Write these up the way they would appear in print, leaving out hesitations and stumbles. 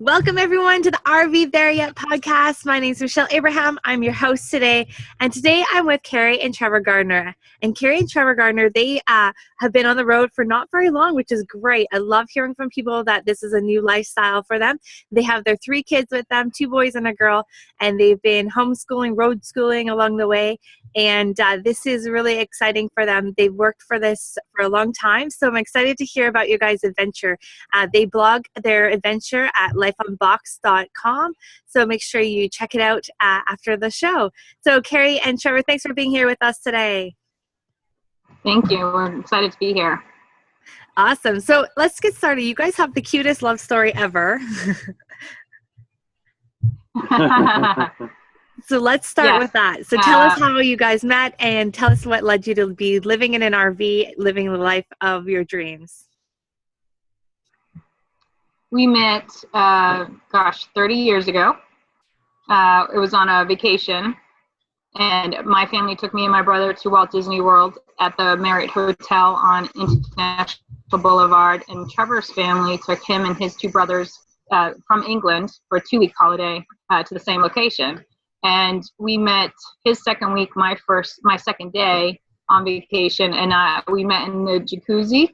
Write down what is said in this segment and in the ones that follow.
Welcome everyone to the RV There Yet podcast. My name is Michelle Abraham. I'm your host today. And today I'm with KERRI and TREVOR Gardner. And KERRI and TREVOR Gardner, they have been on the road for not very long, which is great. I love hearing from people that this is a new lifestyle for them. They have their 3 kids with them, 2 boys and a girl, and they've been homeschooling, road schooling along the way. And this is really exciting for them. They've worked for this for a long time, so I'm excited to hear about your guys' adventure. They blog their adventure at lifeonbox.com, so make sure you check it out after the show. So KERRI and TREVOR, thanks for being here with us today. Thank you. We're excited to be here. Awesome. So let's get started. You guys have the cutest love story ever. So let's start with that. So tell us how you guys met and tell us what led you to be living in an RV, living the life of your dreams. We met, 30 years ago. It was on a vacation, and my family took me and my brother to Walt Disney World at the Marriott Hotel on International Boulevard, and Trevor's family took him and his 2 brothers from England for a 2-week holiday to the same location. And we met his second week, my second day on vacation, and we met in the jacuzzi.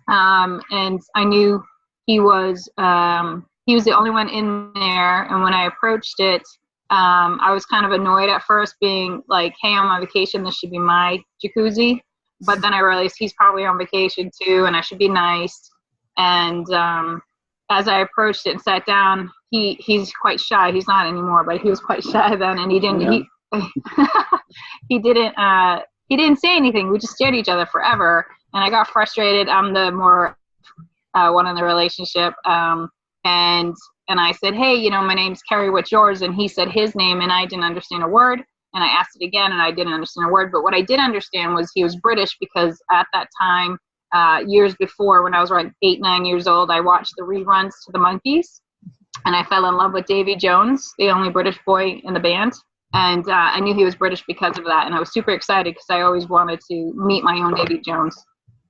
And I knew he was the only one in there. And when I approached it, I was kind of annoyed at first, being like, "Hey, I'm on vacation. This should be my jacuzzi." But then I realized he's probably on vacation too, and I should be nice. And as I approached it and sat down, he's quite shy. He's not anymore, but he was quite shy then, and he didn't he didn't say anything. We just stared at each other forever, and I got frustrated. I'm the more one in the relationship, and I said, "Hey, my name's KERRI. What's yours?" And he said his name, and I didn't understand a word. And I asked it again, and I didn't understand a word. But what I did understand was he was British, because at that time, years before, when I was around 8, 9 years old, I watched the reruns to the Monkees, and I fell in love with Davy Jones, the only British boy in the band. And I knew he was British because of that, and I was super excited because I always wanted to meet my own Davy Jones.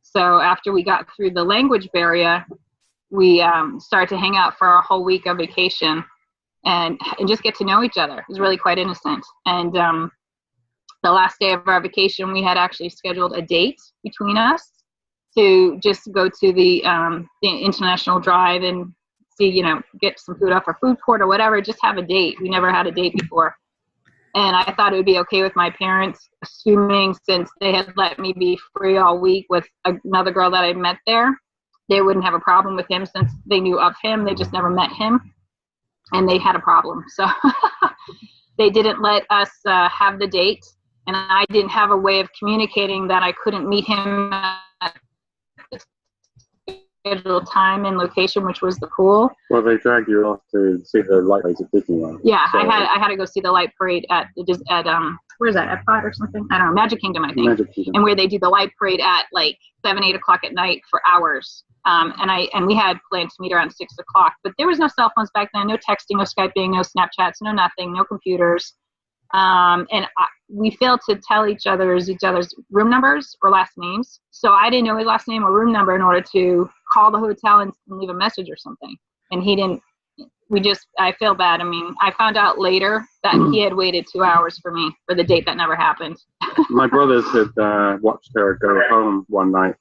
So after we got through the language barrier, we started to hang out for a whole week of vacation and just get to know each other. It was really quite innocent. And the last day of our vacation, we had actually scheduled a date between us to just go to the International Drive and see, get some food off our food court or whatever, just have a date. We never had a date before. And I thought it would be okay with my parents, assuming since they had let me be free all week with another girl that I met there, they wouldn't have a problem with him since they knew of him. They just never met him, and they had a problem. So they didn't let us have the date, and I didn't have a way of communicating that I couldn't meet him at scheduled time and location, which was the pool. Well, they dragged you off to see the light parade at Disneyland. Yeah, so I had to go see the light parade at where's that, Epcot or something? I don't know, Magic Kingdom, I think. Magic Kingdom. And where they do the light parade at like 7, 8 o'clock at night for hours. And we had planned to meet around 6 o'clock, but there was no cell phones back then, no texting, no Skyping, no Snapchats, no nothing, no computers. We failed to tell each other's room numbers or last names. So I didn't know his last name or room number in order to call the hotel and leave a message or something. And he didn't, I feel bad. I mean, I found out later that he had waited 2 hours for me for the date that never happened. My brothers had watched her go home one night,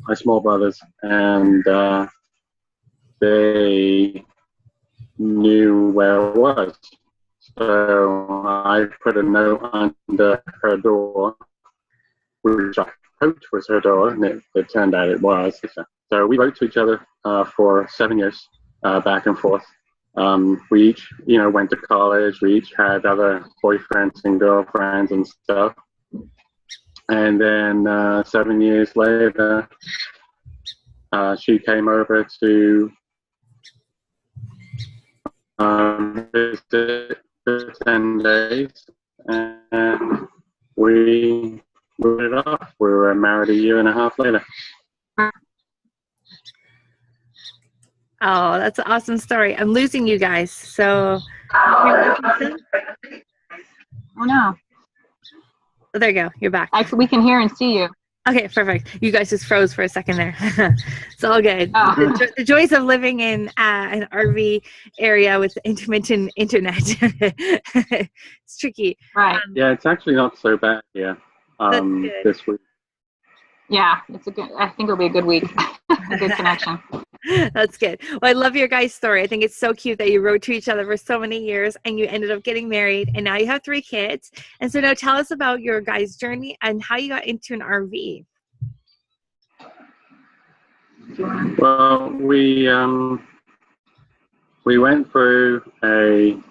my small brothers, and they knew where it was. So I put a note under her door, which I hoped was her door, and it turned out it was. So we wrote to each other for 7 years, back and forth. We each, went to college. We each had other boyfriends and girlfriends and stuff. And then 7 years later, she came over to visit for 10 days, and we put it off. We were married a year and a half later. Oh, that's an awesome story. I'm losing you guys. So, oh no. Oh, there you go. You're back. We can hear and see you. Okay, perfect. You guys just froze for a second there. It's all good. Oh. The joys of living in an RV area with intermittent internet. It's tricky. Right. Yeah, it's actually not so bad here this week. Yeah, I think it'll be a good week. A good connection. That's good. Well, I love your guys' story. I think it's so cute that you rode to each other for so many years and you ended up getting married and now you have 3 kids. And so now tell us about your guys' journey and how you got into an RV. Well, we went through a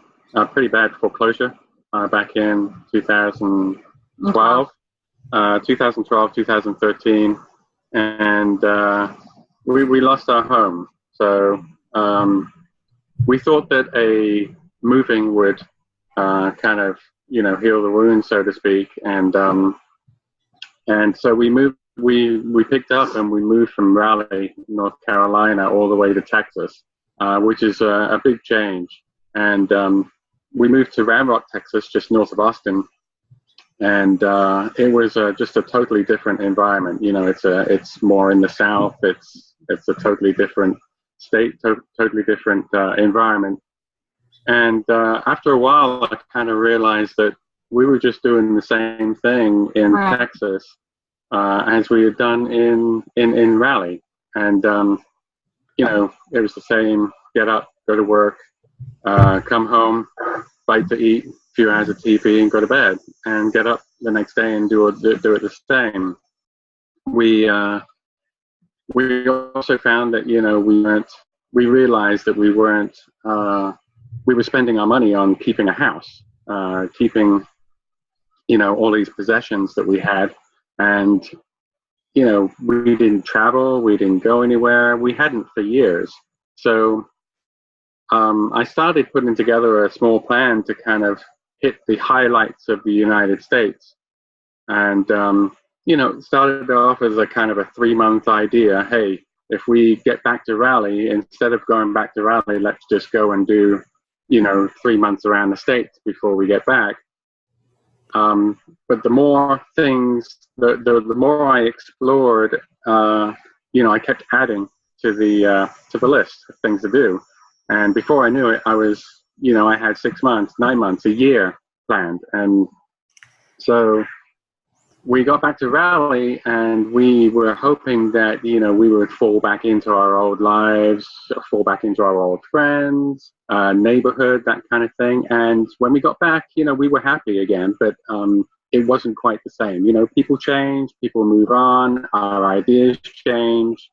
pretty bad foreclosure back in 2012, 2013, and we lost our home. So we thought that a moving would kind of heal the wound, so to speak, and so we moved. We picked up and we moved from Raleigh, North Carolina, all the way to Texas, which is a big change. And we moved to Round Rock, Texas, just north of Austin, and it was just a totally different environment. It's more in the South. It's a totally different state, totally different environment. And after a while, I kind of realized that we were just doing the same thing in Texas as we had done in Raleigh. And it was the same: get up, go to work, come home, bite to eat, a few hours of TV, and go to bed, and get up the next day and do it the same. We also found that we realized that we were spending our money on keeping a house, keeping all these possessions that we had, and we didn't travel, we didn't go anywhere, we hadn't for years. So I started putting together a small plan to kind of hit the highlights of the United States. And, it started off as a kind of a 3-month idea. Hey, if we get back to Raleigh, instead of going back to Raleigh, let's just go and do, 3 months around the States before we get back. But the more things, the more I explored, I kept adding to the list of things to do. And before I knew it, I was, I had 6 months, 9 months, a year planned. And so we got back to Raleigh, and we were hoping that, we would fall back into our old lives, fall back into our old friends, neighborhood, that kind of thing. And when we got back, we were happy again, but it wasn't quite the same. People change, people move on, our ideas change.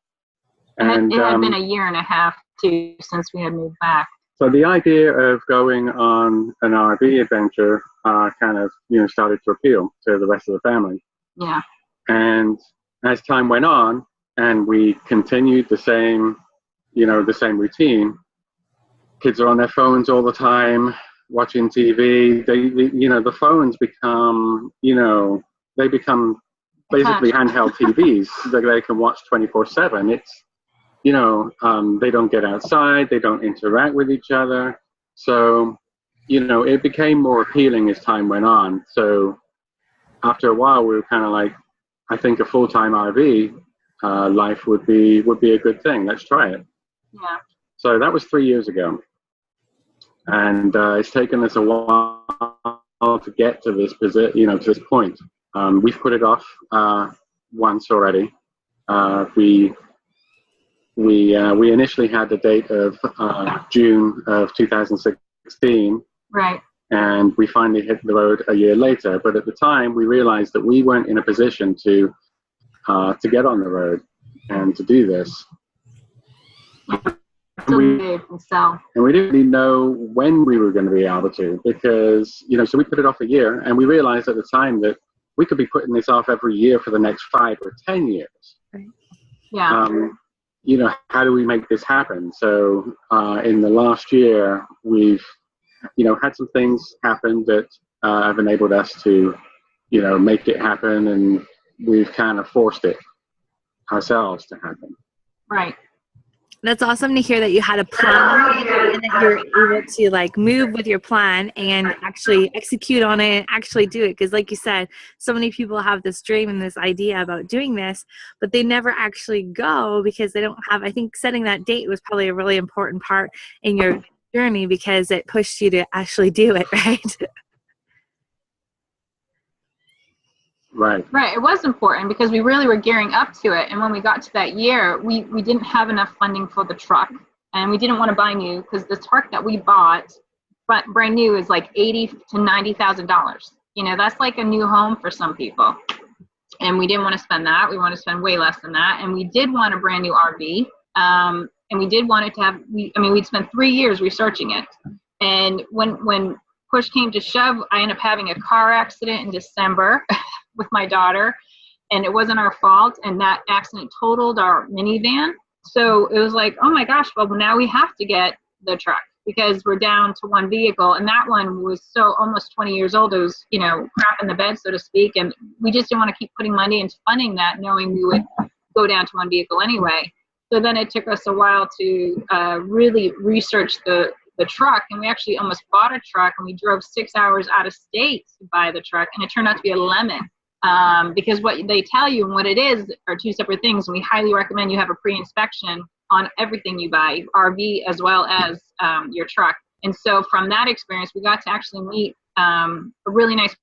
And it had been a year and a half, too, since we had moved back. So the idea of going on an RV adventure kind of, started to appeal to the rest of the family. Yeah. And as time went on, and we continued the same routine, kids are on their phones all the time, watching TV. They the phones become, they become basically handheld TVs that they can watch 24/7. It's, they don't get outside, they don't interact with each other. So, it became more appealing as time went on. So after a while, we were kind of like, I think a full-time RV life would be a good thing. Let's try it. Yeah. So that was 3 years ago. And it's taken us a while to get to this to this point. We've put it off once already. We initially had the date of June of 2016. Right. And we finally hit the road a year later. But at the time, we realized that we weren't in a position to get on the road and to do this. And we didn't really know when we were going to be able to, because, so we put it off a year, and we realized at the time that we could be putting this off every year for the next 5 or 10 years. Yeah. How do we make this happen? So in the last year, we've, had some things happen that have enabled us to, make it happen, and we've kind of forced it ourselves to happen. Right. That's awesome to hear that you had a plan and that you're able to like move with your plan and actually execute on it and actually do it. Because like you said, so many people have this dream and this idea about doing this, but they never actually go because they don't have, I think setting that date was probably a really important part in your journey because it pushed you to actually do it, right? Right. It was important because we really were gearing up to it. And when we got to that year, we didn't have enough funding for the truck, and we didn't want to buy new because the truck that we bought, but brand new, is like $80,000 to $90,000. You know, that's like a new home for some people. And we didn't want to spend that. We wanted to spend way less than that. And we did want a brand new RV. And we did want it to have, we'd spent 3 years researching it. And when push came to shove, I ended up having a car accident in December with my daughter, and it wasn't our fault. And that accident totaled our minivan. So it was like, oh my gosh, well, now we have to get the truck because we're down to one vehicle. And that one was so almost 20 years old. It was, crap in the bed, so to speak. And we just didn't want to keep putting money into funding that, knowing we would go down to one vehicle anyway. So then it took us a while to really research the truck, and we actually almost bought a truck, and we drove 6 hours out of state to buy the truck, and it turned out to be a lemon. Because what they tell you and what it is are two separate things, and we highly recommend you have a pre-inspection on everything you buy, RV as well as your truck. And so from that experience, we got to actually meet a really nice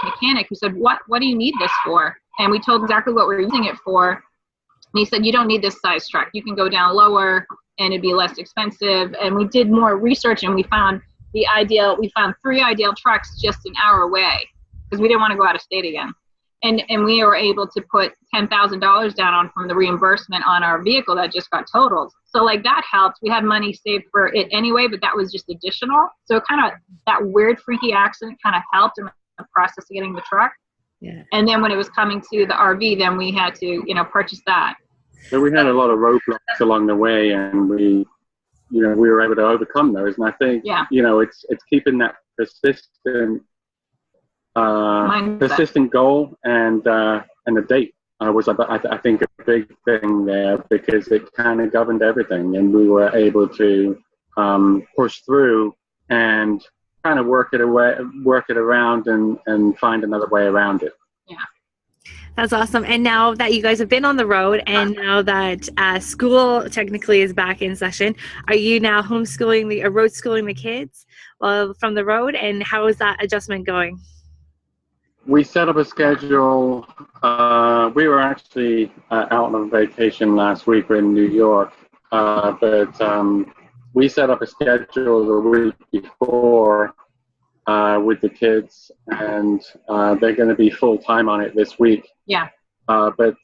mechanic who said, what do you need this for? And we told exactly what we're using it for. And he said, you don't need this size truck. You can go down lower and it'd be less expensive. And we did more research, and we found 3 ideal trucks just an hour away because we didn't want to go out of state again. And we were able to put $10,000 down from the reimbursement on our vehicle that just got totaled. So like that helped. We had money saved for it anyway, but that was just additional. So kind of that weird freaky accident kind of helped in the process of getting the truck. Yeah. And then when it was coming to the RV, then we had to, purchase that. So we had a lot of roadblocks along the way, and we were able to overcome those. And I think, it's keeping that persistent goal and a date was, I think, a big thing there, because it kind of governed everything, and we were able to push through and kind of work it around and find another way around it. Yeah. That's awesome. And now that you guys have been on the road, and now that school technically is back in session, are you now homeschooling road schooling the kids from the road? And how is that adjustment going? We set up a schedule. We were actually out on vacation last week. We're in New York, but we set up a schedule the week before with the kids, and they're going to be full time on it this week. Yeah. But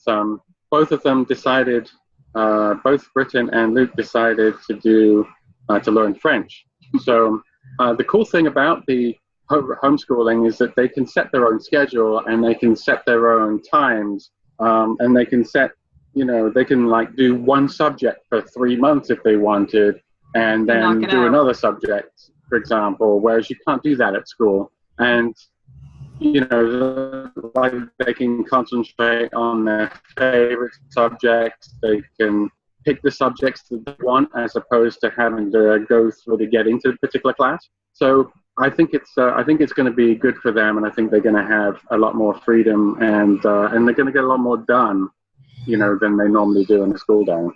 both of them decided, both Britton and Luke decided to learn French. So the cool thing about the homeschooling is that they can set their own schedule, and they can set their own times, and they can set, they can like do one subject for 3 months if they wanted, and then do another subject, for example, whereas you can't do that at school. And like they can concentrate on their favorite subjects. They can pick the subjects that they want, as opposed to having to go through to get into a particular class. So I think it's going to be good for them, and I think they're going to have a lot more freedom, and they're going to get a lot more done, than they normally do in the school day.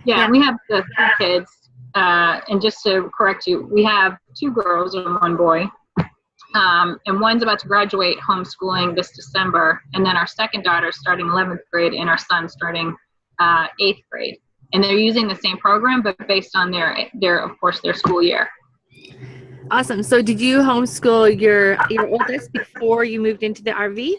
Yeah, we have the 3 kids, and just to correct you, we have 2 girls and 1 boy, and one's about to graduate homeschooling this December, and then our second daughter is starting 11th grade, and our son starting 8th grade, and they're using the same program, but based on their of course their school year. Awesome. So did you homeschool your oldest before you moved into the RV?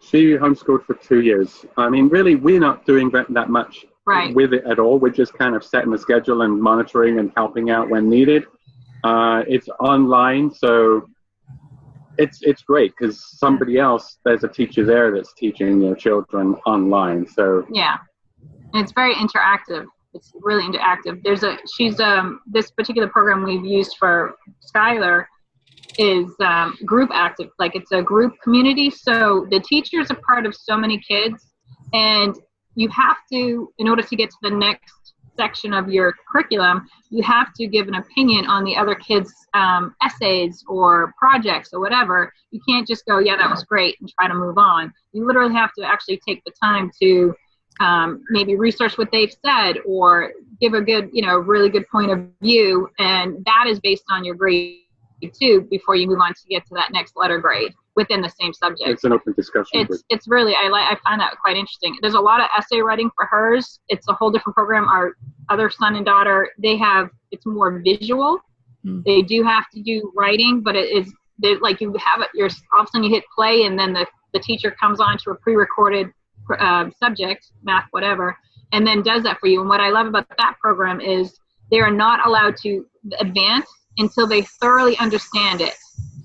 She homeschooled for 2 years. I mean, really, we're not doing that much with it at all. We're just kind of setting the schedule and monitoring and helping out when needed. It's online, so it's great because somebody else, there's a teacher there that's teaching your children online. So yeah. And it's very interactive. It's really interactive. This particular program we've used for Skylar is group active. Like it's a group community. So the teacher's a part of so many kids, and you have to, in order to get to the next section of your curriculum, you have to give an opinion on the other kids' essays or projects or whatever. You can't just go, yeah, that was great, and try to move on. You literally have to actually take the time to maybe research what they've said or give a good, really good point of view. And that is based on your grade too, before you move on to get to that next letter grade within the same subject. It's an open discussion. It's really, I find that quite interesting. There's a lot of essay writing for hers. It's a whole different program. Our other son and daughter, it's more visual. They do have to do writing, but like you have it, all of a sudden you hit play, and then the teacher comes on to a pre-recorded subject, math, whatever, and then does that for you. And what I love about that program is they are not allowed to advance until they thoroughly understand it.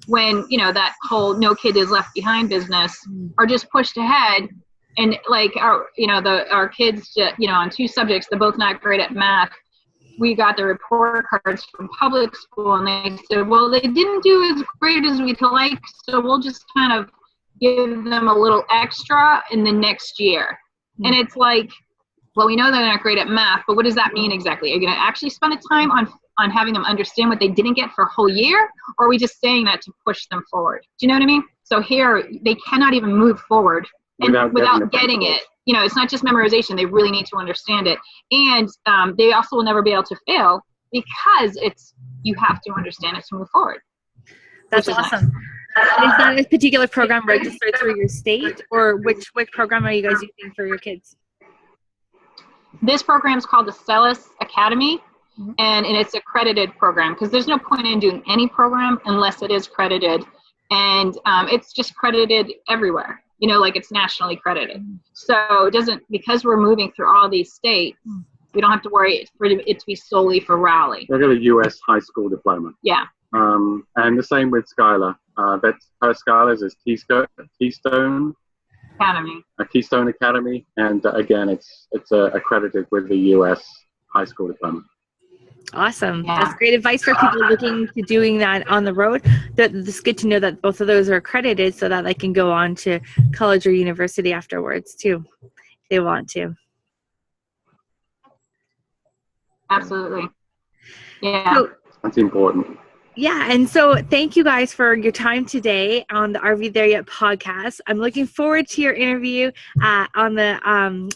When, that whole no kid is left behind business are just pushed ahead. And like our kids, on 2 subjects, they're both not great at math. We got the report cards from public school, and they said, well, they didn't do as great as we'd like, so we'll just kind of give them a little extra in the next year. And it's like, well, we know they're not great at math, but what does that mean exactly? Are you going to actually spend the time on having them understand what they didn't get for a whole year? Or are we just saying that to push them forward? Do you know what I mean? So here, they cannot even move forward without getting it. It's not just memorization. They really need to understand it. And they also will never be able to fail because you have to understand it to move forward. That's awesome. Is that a particular program registered through your state, or which program are you guys using for your kids? This program is called the Celis Academy, and it's an accredited program, because there's no point in doing any program unless it is credited, and it's just credited everywhere. Like it's nationally credited. So it doesn't, because we're moving through all these states, we don't have to worry for it to be solely for Raleigh. They've got a U.S. high school diploma. Yeah. And the same with Skylar. Her Skylar's is Keystone Academy. A Keystone Academy, and again, it's accredited with the U.S. high school diploma. Awesome. Yeah. That's great advice for people looking to doing that on the road. It's good to know that both of those are accredited so that they can go on to college or university afterwards too, if they want to. Absolutely. Yeah. So, that's important. Yeah, and so thank you guys for your time today on the Are We There Yet podcast. I'm looking forward to your interview on the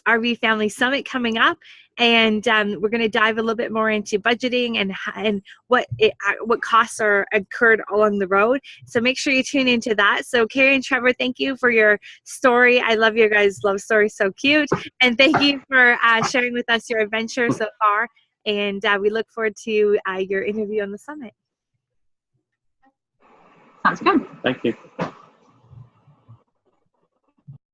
RV Family Summit coming up, and we're going to dive a little bit more into budgeting and what costs are incurred along the road. So make sure you tune into that. So KERRI and Trevor, thank you for your story. I love your guys' love story, so cute, and thank you for sharing with us your adventure so far. And we look forward to your interview on the summit. Sounds good. Thank you.